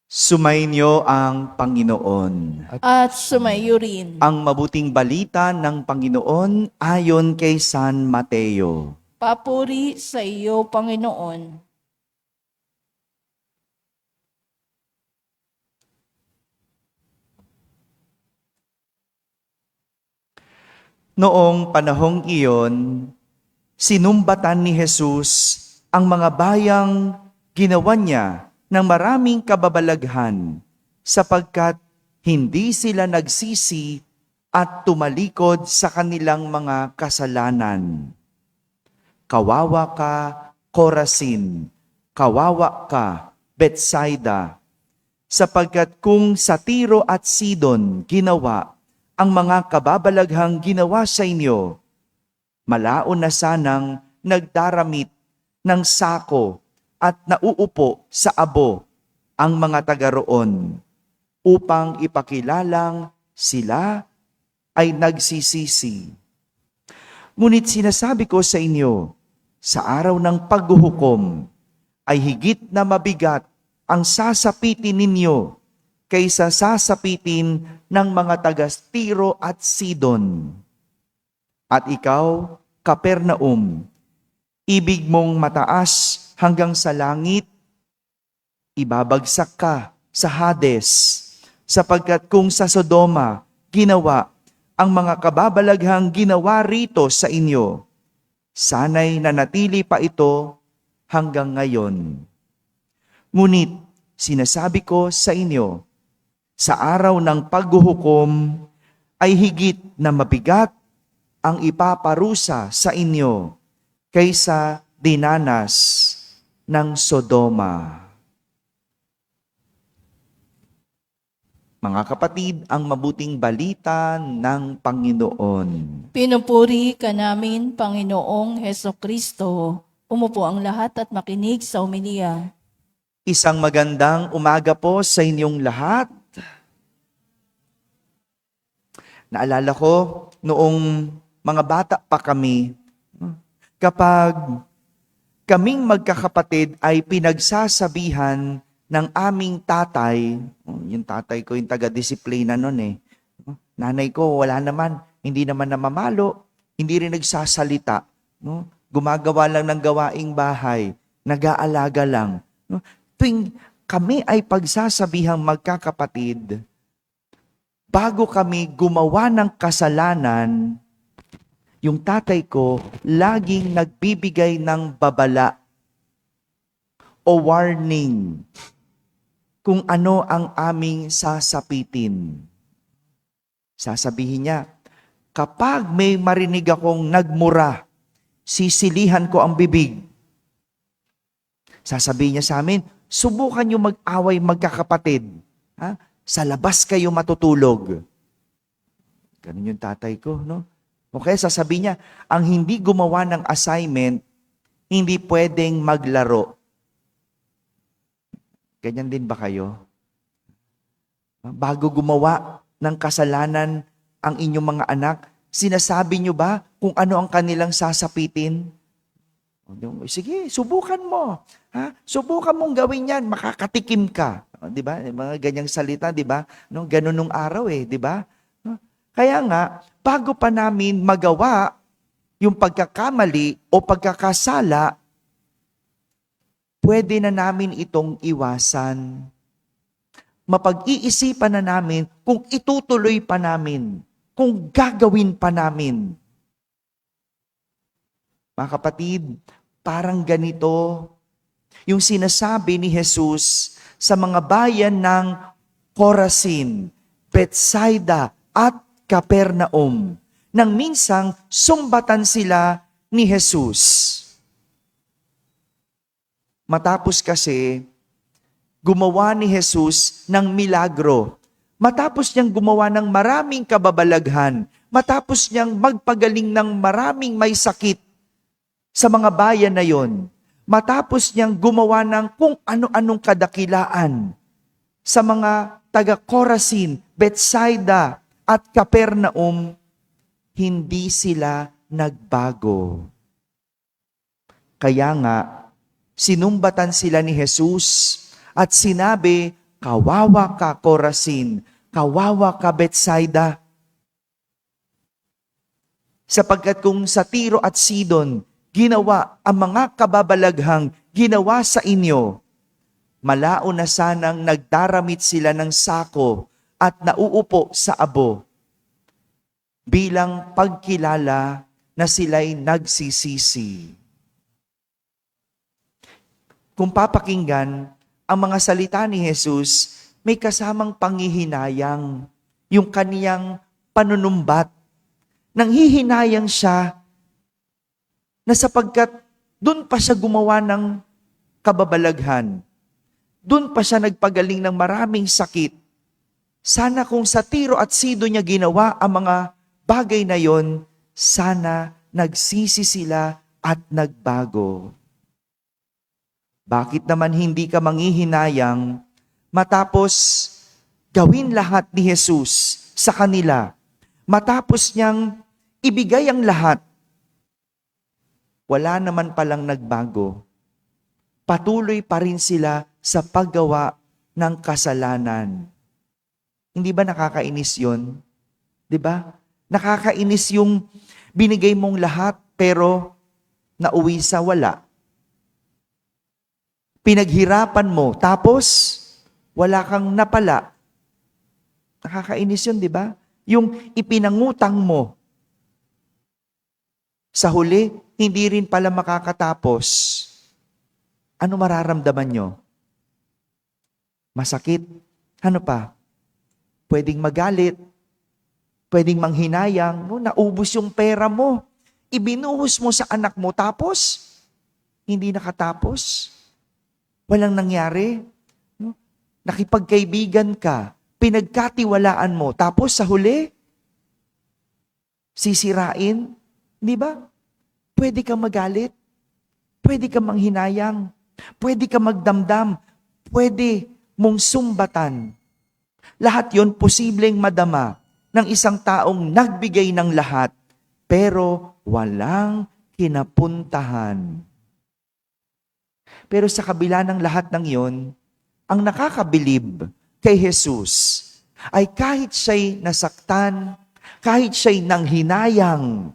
Sumainyo ang Panginoon. At sumayo rin. Ang mabuting balita ng Panginoon ayon kay San Mateo. Papuri sa iyo, Panginoon. Noong panahong iyon, sinumbatan ni Jesus ang mga bayang ginawa niya ng maraming kababalaghan sapagkat hindi sila nagsisi at tumalikod sa kanilang mga kasalanan. Kawawa ka, Corazin. Kawawa ka, Betsaida. Sapagkat kung sa Tiro at Sidon ginawa ang mga kababalaghang ginawa sa inyo, malaon na sanang nagdaramit ng sako at nauupo sa abo ang mga taga roon upang ipakilalang sila ay nagsisisi. Ngunit sinasabi ko sa inyo, sa araw ng paghuhukom ay higit na mabigat ang sasapitin ninyo kaysa sasapitin ng mga taga Tiro at Sidon. At ikaw, Capernaum, ibig mong mataas hanggang sa langit, ibabagsak ka sa Hades, sapagkat kung sa Sodoma ginawa ang mga kababalaghang ginawa rito sa inyo, sana'y nanatili pa ito hanggang ngayon. Ngunit sinasabi ko sa inyo, sa araw ng paghuhukom ay higit na mabigat ang ipaparusa sa inyo kaysa dinanas ng Sodoma. Mga kapatid, ang mabuting balita ng Panginoon. Pinupuri ka namin, Panginoong Hesukristo. Umupo ang lahat at makinig sa homilya. Isang magandang umaga po sa inyong lahat. Naalala ko, noong mga bata pa kami, kapag kaming magkakapatid ay pinagsasabihan ng aming tatay, yung tatay ko yung taga-disiplina nun eh. Nanay ko wala naman, hindi naman namamalo, hindi rin nagsasalita. No? Gumagawa lang ng gawaing bahay, nag-aalaga lang. No? Tuwing kami ay pagsasabihang magkakapatid, bago kami gumawa ng kasalanan, yung tatay ko laging nagbibigay ng babala o warning kung ano ang aming sasapitin. Sasabihin niya, kapag may marinig akong nagmura, sisilihan ko ang bibig. Sasabihin niya sa amin, subukan niyo mag-away magkakapatid. Ha? Sa labas kayo matutulog. Ganun yung tatay ko, no? Okay, sasabihin niya, ang hindi gumawa ng assignment, hindi pwedeng maglaro. Ganyan din ba kayo? Bago gumawa ng kasalanan ang inyong mga anak, sinasabi niyo ba kung ano ang kanilang sasapitin? Sige, subukan mo. Ha? Subukan mong gawin yan, makakatikim ka. Di ba? Mga ganyang salita, di ba? No, ganun nung araw eh, di ba? Kaya nga, bago pa namin magawa yung pagkakamali o pagkakasala, pwede na namin itong iwasan. Mapag-iisipan na namin kung itutuloy pa namin, kung gagawin pa namin. Mga kapatid, parang ganito yung sinasabi ni Jesus sa mga bayan ng Corazin, Betsaida at Capernaum nang minsang sumbatan sila ni Jesus. Matapos kasi gumawa ni Jesus ng milagro, matapos niyang gumawa ng maraming kababalaghan, matapos niyang magpagaling ng maraming may sakit sa mga bayan na yon, matapos niyang gumawa ng kung ano-anong kadakilaan sa mga taga Corazin, Betsaida at Capernaum, hindi sila nagbago. Kaya nga, sinumbatan sila ni Jesus at sinabi, kawawa ka Corazin, kawawa ka Betsaida. Sapagkat kung sa Tiro at Sidon, ginawa ang mga kababalaghang ginawa sa inyo, malao na sanang nagdaramit sila ng sako at nauupo sa abo bilang pagkilala na sila'y nagsisisi. Kung papakinggan ang mga salita ni Jesus, may kasamang panghihinayang, yung kaniyang panunumbat. Nanghihinayang siya na sapagkat doon pa siya gumawa ng kababalaghan. Doon pa siya nagpagaling ng maraming sakit. Sana kung sa Tiro at Sidon niya ginawa ang mga bagay na yon, sana nagsisi sila at nagbago. Bakit naman hindi ka manghihinayang matapos gawin lahat ni Jesus sa kanila? Matapos niyang ibigay ang lahat, wala naman palang nagbago. Patuloy pa rin sila sa paggawa ng kasalanan. Hindi ba nakakainis yun? Di ba? Nakakainis yung binigay mong lahat pero nauwi sa wala. Pinaghirapan mo tapos wala kang napala. Nakakainis yun, di ba? Yung ipinangutang mo, sa huli, hindi rin pala makakatapos. Ano mararamdaman nyo? Masakit? Ano pa? Pwedeng magalit, pwedeng manghinayang, no? Naubos yung pera mo. Ibinuhos mo sa anak mo, tapos hindi nakatapos. Walang nangyari. No? Nakipagkaibigan ka, pinagkatiwalaan mo, tapos sa huli, sisirain, di ba? Pwede kang magalit, pwede kang manghinayang, pwede kang magdamdam, pwede mong sumbatan. Lahat yon posibleng madama ng isang taong nagbigay ng lahat, pero walang kinapuntahan. Pero sa kabila ng lahat ng yon, ang nakakabilib kay Jesus ay kahit siya'y nasaktan, kahit siya'y nanghinayang,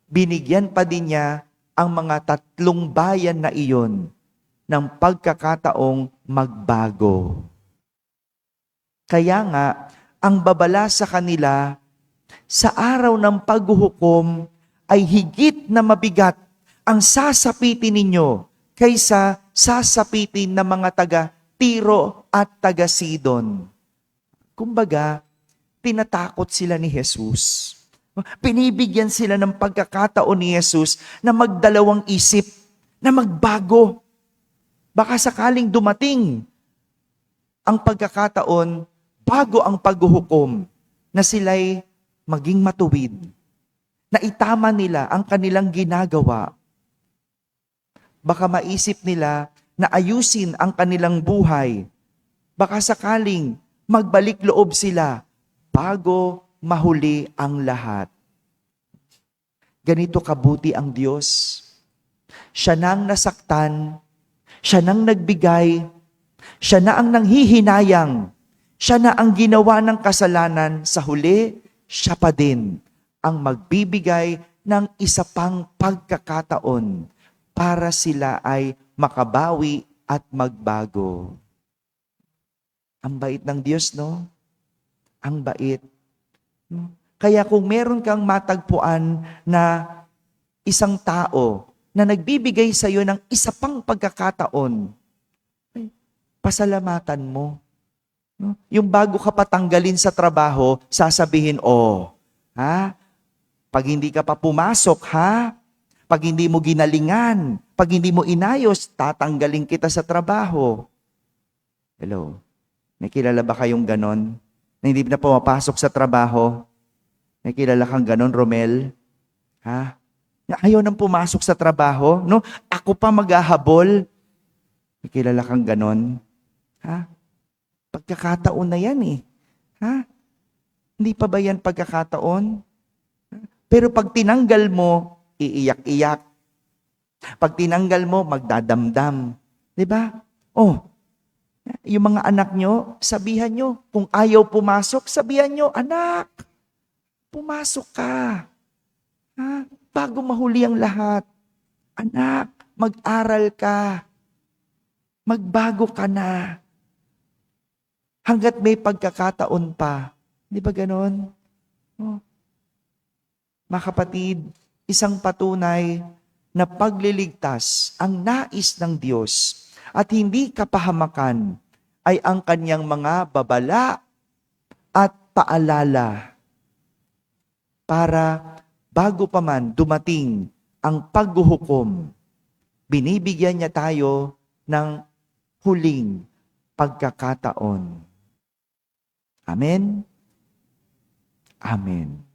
binigyan pa din niya ang mga 3 bayan na iyon ng pagkakataong magbago. Kaya nga, ang babala sa kanila, sa araw ng paghuhukom ay higit na mabigat ang sasapitin ninyo kaysa sasapitin ng mga taga Tiro at taga Sidon. Kumbaga, tinatakot sila ni Jesus. Pinibigyan sila ng pagkakataon ni Jesus na magdalawang isip, na magbago. Baka sakaling dumating ang pagkakataon bago ang paghuhukom na sila'y maging matuwid, na itama nila ang kanilang ginagawa. Baka maisip nila na ayusin ang kanilang buhay. Baka sakaling magbalik loob sila bago mahuli ang lahat. Ganito kabuti ang Diyos. Siya nang nasaktan, siya nang nagbigay, siya na ang nanghihinayang, siya na ang ginawa ng kasalanan, sa huli, siya pa din ang magbibigay ng isa pang pagkakataon para sila ay makabawi at magbago. Ang bait ng Diyos, no? Ang bait. Kaya kung meron kang matagpuan na isang tao na nagbibigay sa iyo ng isa pang pagkakataon, pasalamatan mo. Yung bago ka patanggalin sa trabaho, sasabihin, pag hindi ka pa pumasok, pag hindi mo ginalingan, pag hindi mo inayos, tatanggalin kita sa trabaho. Hello? May kilala ba kayong ganon? Na hindi na pumapasok sa trabaho? May kilala kang ganon, Romel? Ayaw nang pumasok sa trabaho? No? Ako pa maghahabol? May kilala kang ganon? Pagkakataon na yan eh. Hindi pa ba yan pagkakataon? Pero pag tinanggal mo, iiyak-iyak. Pag tinanggal mo, magdadamdam. Di ba? Yung mga anak nyo, sabihan nyo. Kung ayaw pumasok, sabihan nyo, anak, pumasok ka. Ha? Bago mahuli ang lahat. Anak, mag-aral ka. Magbago ka na. Hanggat may pagkakataon pa. Di ba ganon? Oh. Mga kapatid, isang patunay na pagliligtas ang nais ng Diyos at hindi kapahamakan ay ang kanyang mga babala at paalala para bago pa man dumating ang paghuhukom, binibigyan niya tayo ng huling pagkakataon. Amen? Amen.